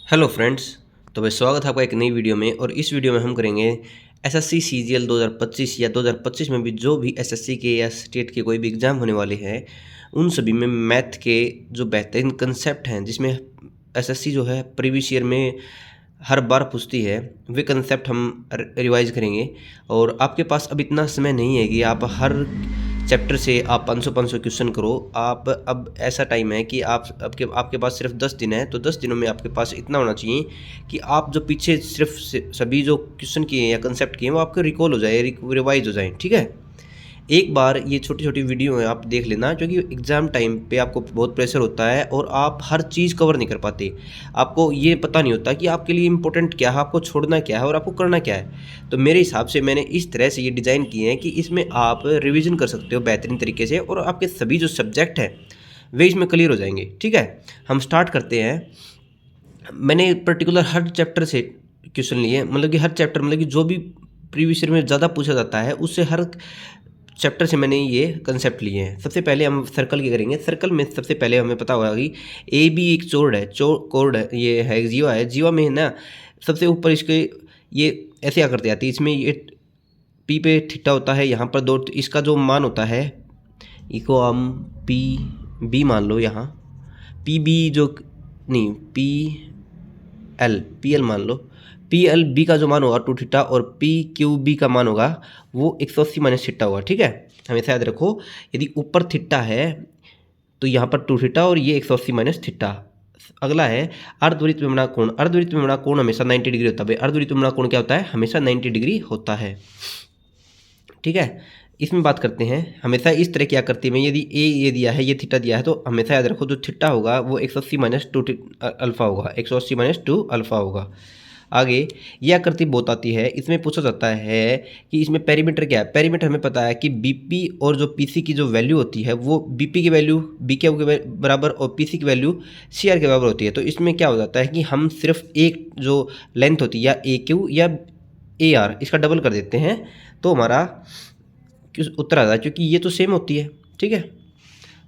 Hello friends. तो भाई स्वागत है आपका एक नई वीडियो में। और इस वीडियो में हम करेंगे एसएससी सीजीएल 2025 या 2025 में भी जो भी एसएससी के या स्टेट के कोई भी एग्ज़ाम होने वाले हैं उन सभी में मैथ के जो बेहतरीन कंसेप्ट हैं, जिसमें एसएससी जो है प्रीवियस ईयर में हर बार पूछती है, वे कंसेप्ट हम रिवाइज करेंगे। और आपके पास अब इतना समय नहीं है कि आप हर चैप्टर से आप 500 क्वेश्चन करो। आप अब ऐसा टाइम है कि आप आपके पास सिर्फ 10 दिन है, तो 10 दिनों में आपके पास इतना होना चाहिए कि आप जो पीछे सिर्फ सभी जो क्वेश्चन किए या कंसेप्ट किए वो आपके रिकॉल हो जाए, रिवाइज हो जाए। ठीक है, एक बार ये छोटी छोटी वीडियो है आप देख लेना, क्योंकि एग्ज़ाम टाइम पे आपको बहुत प्रेशर होता है और आप हर चीज़ कवर नहीं कर पाते। आपको ये पता नहीं होता कि आपके लिए इंपॉर्टेंट क्या है, आपको छोड़ना क्या है और आपको करना क्या है। तो मेरे हिसाब से मैंने इस तरह से ये डिज़ाइन किए हैं कि इसमें आप रिवीजन कर सकते हो बेहतरीन तरीके से और आपके सभी जो सब्जेक्ट हैं वे इसमें क्लियर हो जाएंगे। ठीक है, हम स्टार्ट करते हैं। मैंने पर्टिकुलर हर चैप्टर से क्वेश्चन लिए, मतलब कि हर चैप्टर, मतलब कि जो भी प्रीवियस ईयर में ज़्यादा पूछा जाता है उससे हर चैप्टर से मैंने ये कंसेप्ट लिए हैं। सबसे पहले हम सर्कल की करेंगे। सर्कल में सबसे पहले हमें पता होगा कि ए बी एक कोड है, ये है जीवा है। जीवा में है ना, सबसे ऊपर इसके ये ऐसे आकृति आती है, इसमें ये पी पे थीटा होता है, यहाँ पर दो, इसका जो मान होता है इसको हम पी बी मान लो। यहाँ पी बी जो नहीं, पी एल मान लो। पी एल बी का जो मान होगा 2 थीटा और पी क्यू बी का मान होगा वो 180 माइनस थीटा होगा। ठीक है, हमेशा याद रखो, यदि ऊपर थीटा है तो यहाँ पर 2 थीटा और ये 180 माइनस थीटा। अगला है अर्धवृत्त में बना कोण। अर्धवृत्त में बना कोण हमेशा 90 डिग्री होता है। भाई अर्धवृत्त में बना कोण क्या होता है? हमेशा 90 डिग्री होता है। ठीक है, इसमें बात करते हैं हमेशा इस तरह क्या करती है, यदि ए ये दिया है, ये थीटा दिया है, तो हमेशा याद रखो जो थीटा होगा वो 180 माइनस 2 अल्फा होगा, 180 माइनस 2 अल्फा होगा। आगे ये आकृति बहुत आती है, इसमें पूछा जाता है कि इसमें पेरीमीटर क्या है। पेरीमीटर हमें पता है कि बीपी और जो पीसी की जो वैल्यू होती है वो बीपी की वैल्यू बी के बराबर और पीसी की वैल्यू सीआर के बराबर होती है। तो इसमें क्या हो जाता है कि हम सिर्फ एक जो लेंथ होती है या ए क्यू या ए आर, इसका डबल कर देते हैं तो हमारा उत्तर आ जाए, क्योंकि ये तो सेम होती है। ठीक है,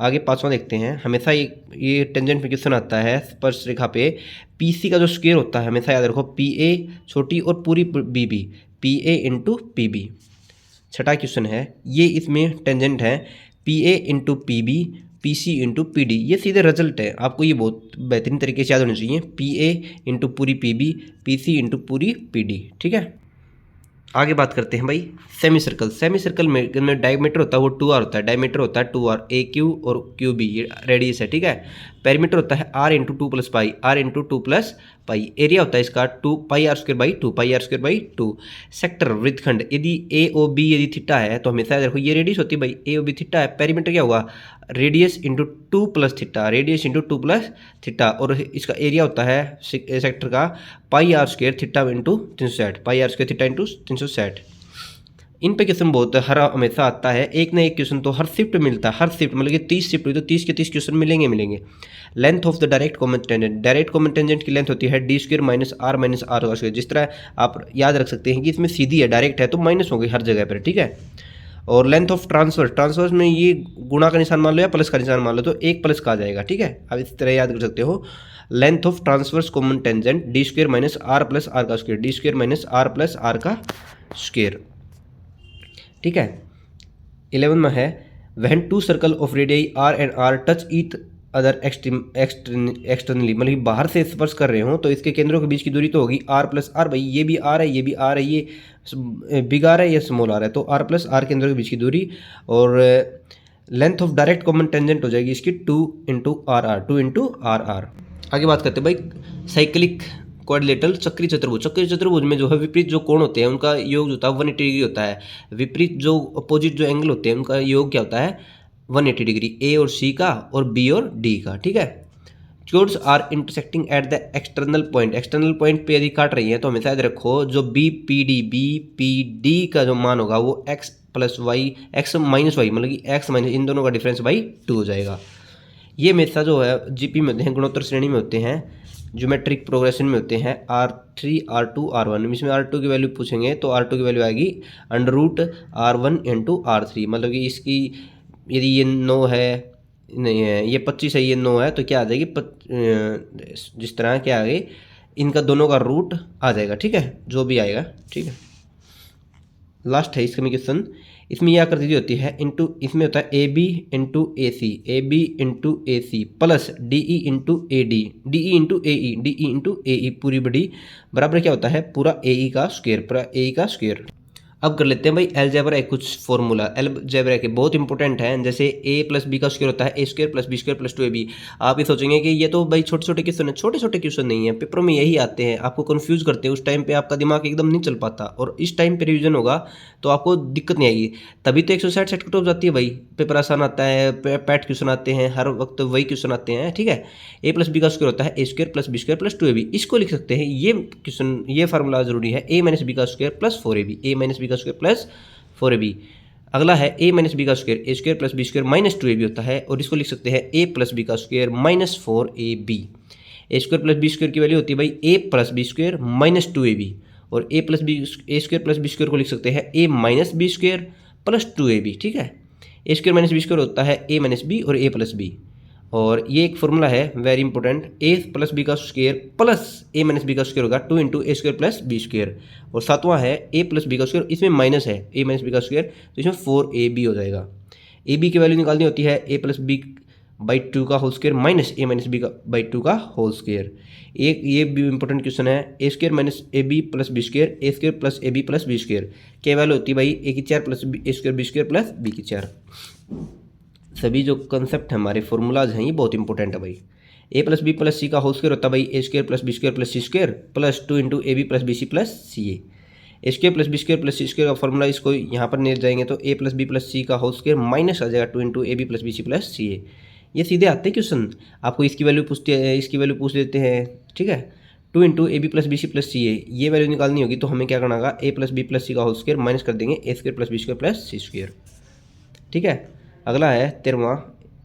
आगे पांचवा देखते हैं। हमेशा ये टेंजेंट में क्वेश्चन आता है स्पर्श रेखा पे पी सी का जो स्क्वायर होता है, हमेशा याद रखो पी ए छोटी और पूरी B B, P A into P B. छठा क्वेश्चन है, ये इसमें टेंजेंट है P A into P B, P C into P D. ये सीधे रिजल्ट है, आपको ये बहुत बेहतरीन तरीके से याद होनी चाहिए। पी ए इंटू पूरी P B, P C into पूरी पी डी। ठीक है, आगे बात करते हैं भाई सेमी सर्कल। सेमी सर्कल में डायमीटर होता है वो 2r होता है। डायमीटर होता है 2r, ए क्यू और क्यू बी ये रेडियस है। ठीक है, पेरीमीटर होता है r into 2 plus pi, r into 2 plus pi. Area होता है इसका 2 pi R square by 2, pi R square by 2। Sector वृत्तखंड, यदि ए ओ बी यदि थीटा है तो हमेशा देखो ये रेडियस होती है भाई, ए ओ बी थीटा है। पेरीमीटर क्या होगा? Radius into 2 plus theta, radius into 2 plus theta. और इसका एरिया होता है सेक्टर का pi R square theta into 360, pi R square theta into 360। इन पे क्वेश्चन बहुत हर हमेशा आता है, एक ना एक क्वेश्चन तो हर शिफ्ट मिलता है। हर शिफ्ट मतलब कि 30 शिफ्ट हुई तो 30 के 30 क्वेश्चन मिलेंगे। Length of the direct common tangent, direct common tangent की लेंथ होती है D square minus R square. जिस तरह आप याद रख सकते हैं कि इसमें सीधी है, डायरेक्ट है तो माइनस होगी हर जगह पर। ठीक है, और लेंथ ऑफ ट्रांसवर्स में ये गुणा का निशान मान लो या प्लस का निशान मान लो तो एक प्लस का आ जाएगा। ठीक है, आप इस तरह याद कर सकते हो। Length of transverse common tangent D square minus R plus R का square, D square minus R plus R का स्क्वायर। ठीक है, 11 में है when two circle of radius R and R touch each other externally, मतलब बाहर से स्पर्श कर रहे हो तो इसके केंद्रों के बीच की दूरी तो होगी आर प्लस आर। भाई ये भी आर है, ये भी आर है, ये बिग आर है, ये स्मॉल आर है, तो आर प्लस आर केंद्रों के बीच की दूरी। और length of direct common tangent हो जाएगी इसकी 2 into r r, 2 into r r. आगे बात करते हैं भाई साइक्लिक क्वाड्रिलेटरल चक्री चतुर्भुज। चक्री चतुर्भुज में जो है विपरीत जो कोण होते हैं उनका योग जो होता है 180 डिग्री होता है। विपरीत जो अपोजिट जो एंगल होते हैं उनका योग क्या होता है? 180 डिग्री, ए और सी का और बी और डी का। ठीक है, chords are intersecting at the external point. External point पे यदि काट रही है तो हमेशा याद रखो जो बी पी डी का जो मान होगा वो x plus y, x minus y, मतलब कि एक्स माइनस इन दोनों का डिफरेंस बाई 2 हो जाएगा। ये हमेशा जो है जीपी में होते हैं, गुणोत्तर श्रेणी में होते हैं, ज्योमेट्रिक प्रोग्रेशन में होते हैं। R3 R2 R1, इसमें R2 की वैल्यू पूछेंगे तो R2 की वैल्यू आएगी under root R1 into R3, मतलब कि इसकी यदि ये 9 है, नहीं है, ये 25 है, ये 9 है, तो क्या आ जाएगी जिस तरह क्या आ गई इनका दोनों का रूट आ जाएगा, ठीक है, जो भी आएगा, ठीक है। लास्ट है इसका क्वेश्चन, इसमें यह आकृति दी होती है इंटू, इसमें होता है A B into A C, A B into A C plus D E into A D, D E into A E, D E into A E पूरी बड़ी बराबर क्या होता है पूरा ए ई का स्क्वायर, पूरा ए ई का स्क्वायर। अब कर लेते हैं भाई अलजेब्रा एक कुछ फॉर्मूला, अलजेब्रा के बहुत इंपॉर्टेंट है। जैसे ए प्लस बी का स्क्वायर होता है A square plus B square plus 2ab। आप ये सोचेंगे कि ये तो भाई छोटे छोटे क्वेश्चन है, छोटे छोटे क्वेश्चन नहीं है, पेपरों में यही आते हैं, आपको कंफ्यूज करते हैं, उस टाइम पे आपका दिमाग एकदम नहीं चल पाता, और इस टाइम पे रिवीजन होगा तो आपको दिक्कत नहीं आएगी, तभी तो 160 सेट कट ऑफ जाती है भाई। पेपर आसान आता है, पैट क्वेश्चन आते हैं, हर वक्त वही क्वेश्चन आते हैं, ठीक है। ए प्लस बी का स्क्वायर होता है A square plus B square plus 2ab, इसको लिख सकते हैं, ये क्वेश्चन ये फार्मूला जरूरी है, ए माइनस बी का square plus 4ab, A minus B का स्क्वायर प्लस 4ab। अगला है ए माइनस बी का square A square plus B square minus 2ab होता है, और इसको लिख सकते हैं ए प्लस बी का square minus 4ab। A square plus B square की वैल्यू होती है भाई A plus B square minus 2ab, और A plus B A square plus B square को लिख सकते हैं A minus B square plus 2ab, ठीक है। A square minus B square होता है ए माइनस बी और ए प्लस बी, और ये एक फॉर्मूला है वेरी इंपॉर्टेंट, ए प्लस बी का square plus A minus B का स्क्वायर होगा 2 into A square plus B square, और सातवां है ए प्लस बी का स्क्वायर, इसमें माइनस है ए माइनस बी का स्क्वायर, तो इसमें 4ab हो जाएगा। ए बी की वैल्यू निकालनी होती है ए प्लस बी बाई 2 का whole square minus a minus B का बाई 2 का होल स्क्वायर। एक ये भी इंपॉर्टेंट क्वेश्चन है, A square minus A B plus B square, A square plus A B plus B square क्या value होती है भाई ए की 4 plus A square B square plus B की 4। सभी जो कंसेप्ट है हमारे फॉर्मूलाज हैं ये बहुत इंपॉर्टेंट है भाई। A plus B plus C का होल स्क्वायर होता है भाई A square plus B square plus C square plus 2 into A B plus B C plus C A. A square plus B square plus C square का formula इसको यहाँ पर ले जाएंगे तो A plus B plus C का whole square minus आ जाएगा 2 into A B plus B C plus C A. ये सीधे आते हैं क्वेश्चन, आपको इसकी वैल्यू पूछते हैं, इसकी वैल्यू पूछ लेते हैं, ठीक है। 2 into A B plus B C plus C A, ये वैल्यू निकालनी होगी तो हमें क्या करना होगा A plus B plus C का होल स्क्वायर माइनस कर देंगे A square plus B square plus C square, ठीक है। अगला है 13वां,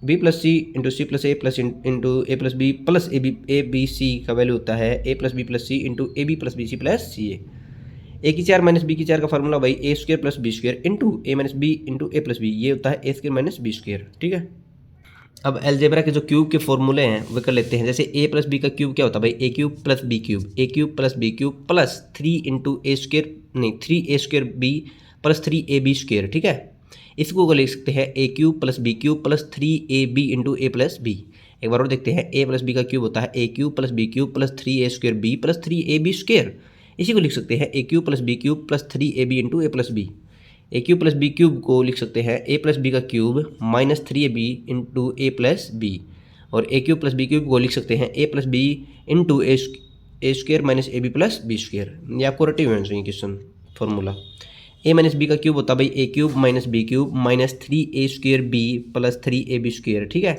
B plus C into C plus A plus into A plus B plus A B C का value होता है A plus B plus C into A B plus B C plus C A. A की 4 minus B की 4 का formula भाई A square plus B square into A minus B into A plus B, ये होता है A square minus B square, ठीक है। अब अलजेब्रा के जो क्यूब के फॉर्मूले हैं वो कर लेते हैं। जैसे ए प्लस बी का क्यूब क्या होता है भाई A cube plus B cube, A cube plus B cube plus 3 into A square नहीं 3 A square B plus 3 A B square, ठीक है। इसको लिख सकते हैं A cube plus B cube plus 3ab into A plus B. एक बार और देखते हैं, ए प्लस बी का क्यूब होता है A cube plus B cube plus 3a square B plus 3ab square, इसी को लिख सकते हैं A cube plus B cube plus 3ab into A plus B. A cube plus B cube को लिख सकते हैं ए प्लस बी का cube minus 3ab into A plus B, और A cube plus B cube को लिख सकते हैं A plus B into A square minus A B plus B square. ये आपको रटे हुए चाहिए question formula. A minus B का क्यूब होता है भाई A cube minus B cube minus 3a square B plus 3ab square, ठीक है।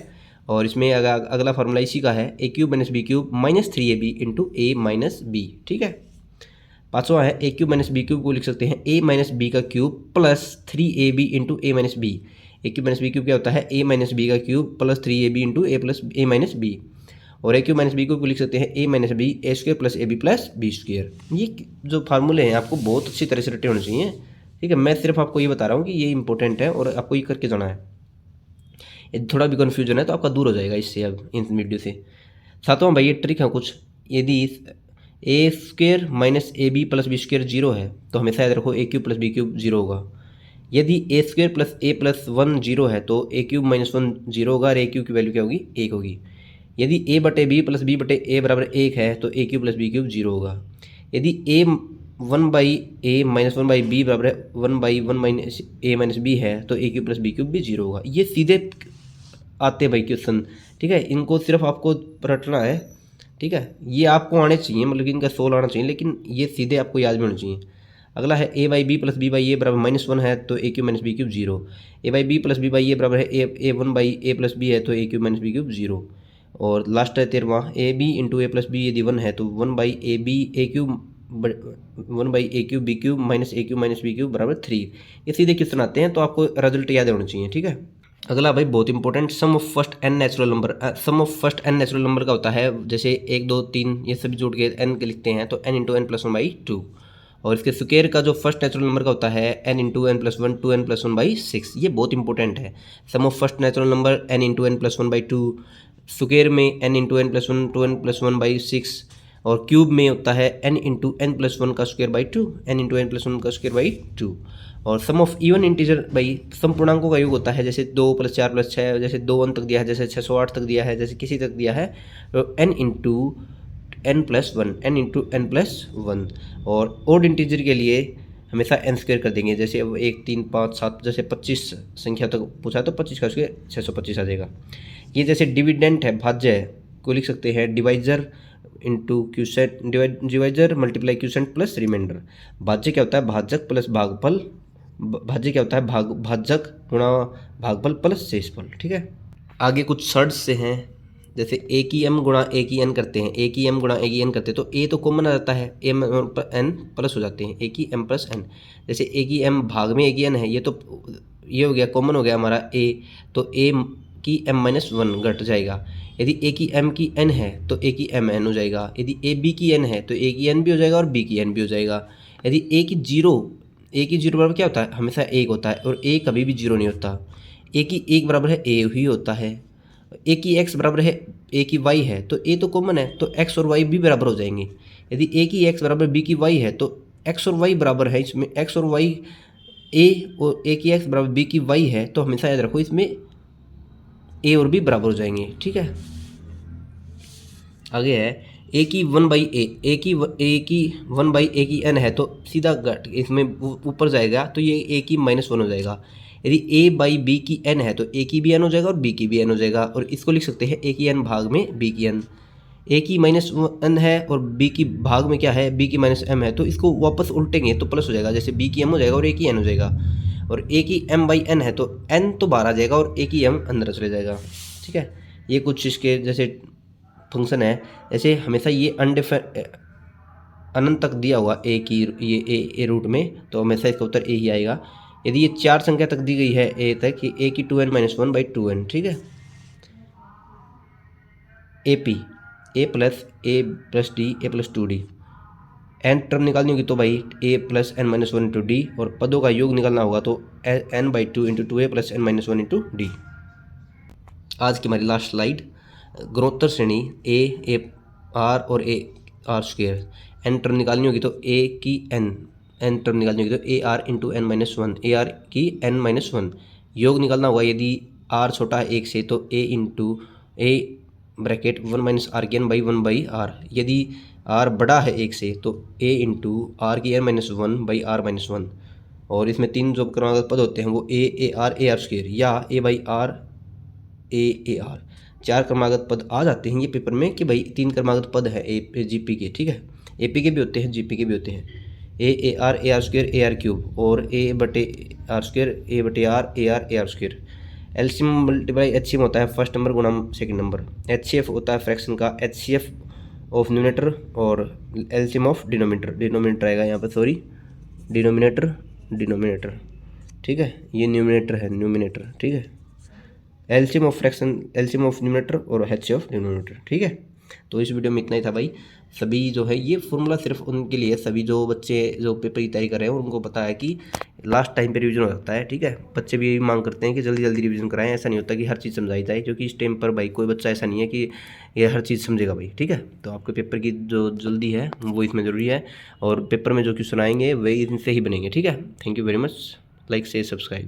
और इसमें अगला फार्मूला इसी का है A cube minus B cube minus 3ab into A minus B, ठीक है। पाँचवा है A cube minus B cube को लिख सकते हैं ए माइनस बी का cube plus 3ab into A minus B. A cube minus B cube क्या होता है ए माइनस बी का cube plus 3ab into A plus A minus B, और A cube minus B cube को लिख सकते हैं A minus B A square plus A B plus B square. ये जो फार्मूले हैं आपको बहुत अच्छी तरह से रटे होने चाहिए, ठीक है। मैं सिर्फ आपको ये बता रहा हूँ कि ये इंपॉर्टेंट है और आपको ये करके जाना है। ये थोड़ा भी कन्फ्यूजन है तो आपका दूर हो जाएगा इससे अब इन वीडियो से। सातवां भाई ये ट्रिक है कुछ, यदि A square minus A B plus B square 0 है तो हमेशा याद रखो A cube plus B cube 0 होगा। यदि A square plus A plus 1 0 है तो ए क्यूब माइनस 1 0 होगा और ए क्यूब की वैल्यू क्या होगी 1 होगी। यदि ए बटे बी प्लस बी बटे ए बराबर 1 है तो ए क्यूब प्लस बी क्यूब 0 होगा। यदि a 1 by a minus 1 by b बराबर 1 by 1 minus a minus b है तो ए क्यूब प्लस बी क्यूब भी 0 होगा। ये सीधे आते भाई क्वेश्चन, ठीक है। इनको सिर्फ आपको रटना है, ठीक है। ये आपको आने चाहिए, मतलब कि इनका 16 आना चाहिए, लेकिन ये सीधे आपको याद भी होना चाहिए। अगला है A by B plus B by A बराबर -1 है तो ए cube minus B cube 0। A by B plus B by A बराबर है A 1 by A plus B है तो ए क्यूब माइनस बी क्यूब 0। और लास्ट है 13वां, A B into A plus B यदि 1 है तो 1 by A B A cube 1 by A cube B cube minus A cube minus B cube बराबर 3। ये सीधे क्वेश्चन आते हैं तो आपको रिजल्ट याद होना चाहिए, ठीक है। अगला भाई बहुत important, sum of first n natural number. Sum of first n natural number का होता है जैसे 1 2 3 ये सभी जोड़ के एन के लिखते हैं तो n into N plus 1 by 2। और इसके स्क्वायर का जो फर्स्ट नेचुरल नंबर का होता है N into N plus 1 2 N plus 1 by 6। ये बहुत इंपॉर्टेंट है। Sum of first natural number N into N plus 1 by 2, square में N into N plus 1 2 N plus 1 by 6। और क्यूब में होता है n into N plus one का square by two, n into N plus one का square by two. और sum of even integer भाई सम पूर्णांकों का योग होता है, जैसे 2 + 4 + 6, जैसे 2 1 तक दिया है, जैसे 608 तक दिया है, जैसे किसी तक दिया है, तो n into N plus one, n into N plus one. और ओड इंटीजर के लिए हमेशा n स्क्वायर कर देंगे, जैसे अब 1 3 5 7 जैसे 25 संख्या तक पूछा तो 25 का स्क्वायर 625 आ जाएगा। ये जैसे डिविडेंट है, भाज्य है, को लिख सकते हैं divisor into quotient, divisor multiply quotient plus remainder. भाज्य क्या होता है, भाजक प्लस भागफल, भाज्य क्या होता है, भाजक गुणा भागफल प्लस शेषफल। ठीक है, आगे कुछ शर्ट्स से हैं, जैसे ए की एम गुणा ए की एन करते हैं, ए की एम गुणा ए की एन करते हैं तो ए तो कॉमन आ जाता है, एम एन प्लस हो जाते हैं, ए की एम प्लस एन। जैसे ए की एम भाग में ए की एन है, ये तो ये हो गया कॉमन हो गया हमारा ए, तो ए की एम माइनस वन घट जाएगा। यदि ए की एम की एन है तो ए की एम एन हो जाएगा, यदि ए बी की एन है तो ए की एन भी हो जाएगा और बी की एन भी हो जाएगा। यदि ए की जीरो बराबर क्या होता है, हमेशा एक होता है, और ए कभी भी जीरो नहीं होता। ए की एक बराबर है ए ही होता है। ए की एक्स बराबर है ए की वाई है, तो ए तो कॉमन है, तो एक्स और वाई भी बराबर हो जाएंगे। यदि ए की एक्स बराबर बी की वाई है तो एक्स और वाई बराबर है, इसमें एक्स और वाई ए और ए की एक्स बराबर बी की वाई है, तो हमेशा याद रखो इसमें ए और बी बराबर हो जाएंगे। ठीक है, आगे है ए की वन बाई ए की वन बाई ए की एन है, तो सीधा घट इसमें ऊपर जाएगा, तो ये ए की माइनस वन हो जाएगा। यदि ए बाई बी की एन है तो ए की भी एन हो जाएगा और बी की भी एन हो जाएगा, और इसको लिख सकते हैं ए की एन भाग में बी की एन। ए की माइनस एन है और बी की भाग में क्या है, बी की माइनस एम है, तो इसको वापस उल्टेंगे तो प्लस हो जाएगा, जैसे बी की एम हो जाएगा और ए की एन हो जाएगा। और ए की एम बाई एन है तो एन तो बाहर आ जाएगा और ए की एम अंदर चले जाएगा। ठीक है, ये कुछ इसके जैसे फंक्शन है, जैसे हमेशा ये अनंत तक दिया हुआ ए की ये ए रूट में, तो हमेशा इसका उत्तर ए ही आएगा। यदि ये 4 संख्या तक दी गई है ए तक, कि ए की 2n minus one by 2n। ठीक है, A P A plus D A plus 2d, N term निकालनी होगी तो भाई A plus N minus one into D, और पदों का योग निकालना होगा तो N by two into two A plus N minus one into D. आज की हमारी लास्ट स्लाइड, गुणोत्तर श्रेणी ए आर और a r square, n term निकालनी होगी तो ए की एन टर्म निकालनी होगी तो a r into n minus one, a r की एन माइनस वन। योग निकालना होगा, यदि आर छोटा है एक से तो A into A bracket one minus R की N by one by R. यदि आर बड़ा है एक से तो ए इंटू आर की N minus one by R minus one. और इसमें 3 जो क्रमागत पद होते हैं वो ए आर स्क्वेयर या ए बाई आर ए आर। 4 क्रमागत पद आ जाते हैं ये पेपर में कि भाई 3 क्रमागत पद है ए जी पी के। ठीक है, ए पी के भी होते हैं, जी पी के भी होते हैं। A r square a r cube, और ए बटे आर स्क्वेयर ए बटे r r square. LCM multiply HCM होता है फर्स्ट नंबर गुणा सेकंड नंबर। एचसीएफ होता है फ्रैक्शन का एचसीएफ ऑफ न्यूमिनेटर, और एलसीएम ऑफ डिनोमिनेटर आएगा यहाँ पर, सॉरी डिनोमिनेटर। ठीक है, ये न्यूमिनेटर है न्यूमिनेटर। ठीक है, LCM of fraction, LCM of numerator और एचसीएफ ऑफ डिनोमिनेटर। ठीक है, तो इस वीडियो में इतना ही था भाई। सभी जो है ये फॉर्मूला सिर्फ उनके लिए, सभी जो बच्चे जो पेपर की तैयारी कर रहे हैं उनको पता है कि लास्ट टाइम पे रिवीजन हो सकता है। ठीक है, बच्चे भी यही मांग करते हैं कि जल्दी जल्दी रिवीजन कराएं, ऐसा नहीं होता कि हर चीज़ समझाई जाए, क्योंकि इस टाइम पर भाई कोई बच्चा ऐसा नहीं है कि ये हर चीज़ समझेगा भाई। ठीक है, तो आपके पेपर की जो जल्दी है वो इसमें ज़रूरी है, और पेपर में जो क्वेश्चन आएंगे वही इनसे ही बनेंगे। ठीक है, thank you very much, like share subscribe.